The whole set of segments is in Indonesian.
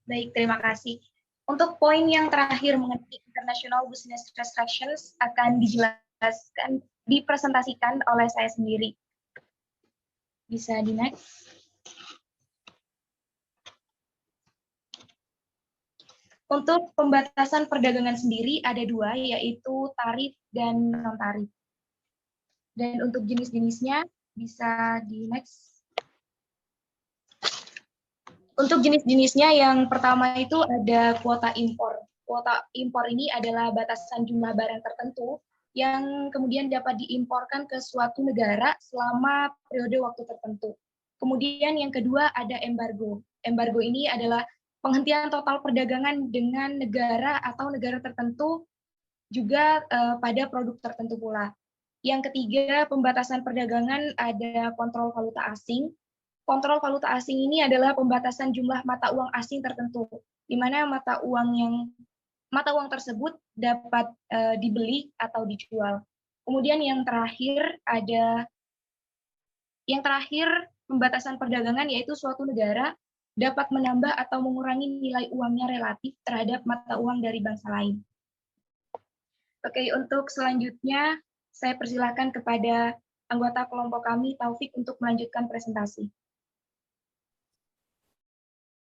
Baik, terima kasih. Untuk poin yang terakhir mengenai International Business Transactions akan dijelaskan, dipresentasikan oleh saya sendiri. Bisa di next. Untuk pembatasan perdagangan sendiri ada dua, yaitu tarif dan non-tarif. Dan untuk jenis-jenisnya bisa di next. Untuk jenis-jenisnya yang pertama itu ada kuota impor. Kuota impor ini adalah batasan jumlah barang tertentu yang kemudian dapat diimporkan ke suatu negara selama periode waktu tertentu. Kemudian yang kedua ada embargo. Embargo ini adalah penghentian total perdagangan dengan negara atau negara tertentu juga pada produk tertentu pula. Yang ketiga, pembatasan perdagangan ada kontrol valuta asing. Kontrol valuta asing ini adalah pembatasan jumlah mata uang asing tertentu, di mana mata uang tersebut dapat dibeli atau dijual. Kemudian yang terakhir pembatasan perdagangan, yaitu suatu negara dapat menambah atau mengurangi nilai uangnya relatif terhadap mata uang dari bangsa lain. Oke, untuk selanjutnya saya persilakan kepada anggota kelompok kami, Taufik, untuk melanjutkan presentasi.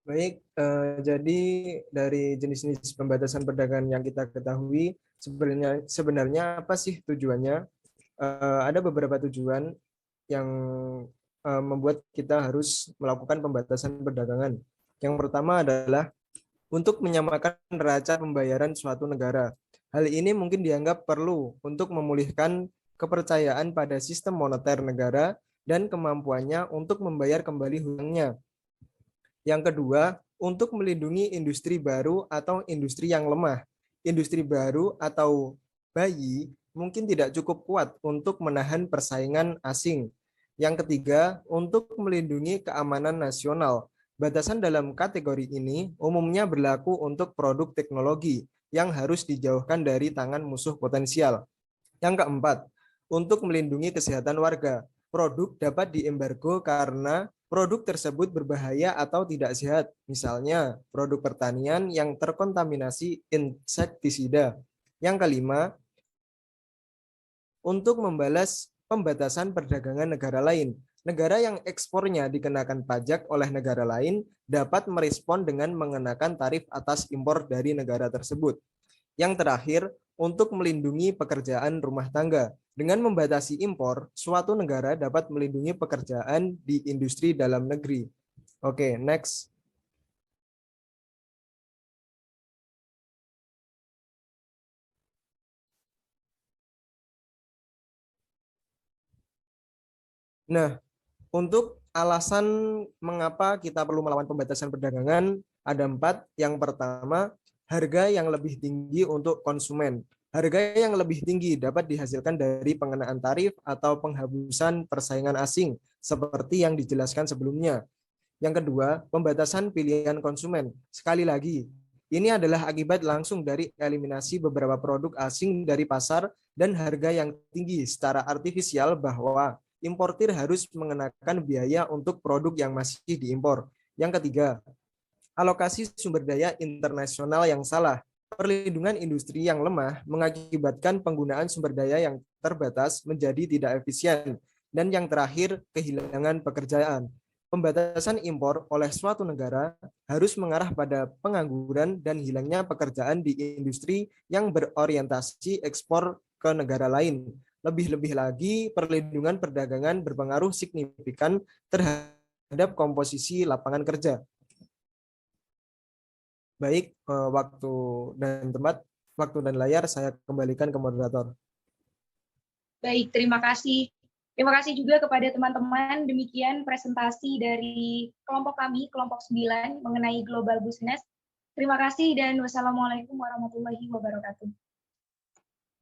Baik, jadi dari jenis-jenis pembatasan perdagangan yang kita ketahui, sebenarnya apa sih tujuannya? Ada beberapa tujuan yang membuat kita harus melakukan pembatasan perdagangan. Yang pertama adalah untuk menyamakan neraca pembayaran suatu negara. Hal ini mungkin dianggap perlu untuk memulihkan kepercayaan pada sistem moneter negara dan kemampuannya untuk membayar kembali hutangnya. Yang kedua, untuk melindungi industri baru atau industri yang lemah. Industri baru atau bayi mungkin tidak cukup kuat untuk menahan persaingan asing. Yang ketiga, untuk melindungi keamanan nasional. Batasan dalam kategori ini umumnya berlaku untuk produk teknologi yang harus dijauhkan dari tangan musuh potensial. Yang keempat, untuk melindungi kesehatan warga. Produk dapat diembargo karena produk tersebut berbahaya atau tidak sehat, misalnya produk pertanian yang terkontaminasi insektisida. Yang kelima, untuk membalas pembatasan perdagangan negara lain. Negara yang ekspornya dikenakan pajak oleh negara lain dapat merespon dengan mengenakan tarif atas impor dari negara tersebut. Yang terakhir, untuk melindungi pekerjaan rumah tangga. Dengan membatasi impor, suatu negara dapat melindungi pekerjaan di industri dalam negeri. Oke, next. Nah, untuk alasan mengapa kita perlu melawan pembatasan perdagangan, ada 4. Yang pertama, harga yang lebih tinggi untuk konsumen. Harga yang lebih tinggi dapat dihasilkan dari pengenaan tarif atau penghapusan persaingan asing, seperti yang dijelaskan sebelumnya. Yang kedua, pembatasan pilihan konsumen. Sekali lagi, ini adalah akibat langsung dari eliminasi beberapa produk asing dari pasar dan harga yang tinggi secara artifisial bahwa importir harus mengenakan biaya untuk produk yang masih diimpor. Yang ketiga, alokasi sumber daya internasional yang salah. Perlindungan industri yang lemah mengakibatkan penggunaan sumber daya yang terbatas menjadi tidak efisien. Dan yang terakhir, kehilangan pekerjaan. Pembatasan impor oleh suatu negara harus mengarah pada pengangguran dan hilangnya pekerjaan di industri yang berorientasi ekspor ke negara lain. Lebih-lebih lagi, perlindungan perdagangan berpengaruh signifikan terhadap komposisi lapangan kerja. Baik, waktu dan tempat, waktu dan layar saya kembalikan ke moderator. Baik, terima kasih. Terima kasih juga kepada teman-teman. Demikian presentasi dari kelompok kami, kelompok 9, mengenai global business. Terima kasih dan wassalamualaikum warahmatullahi wabarakatuh.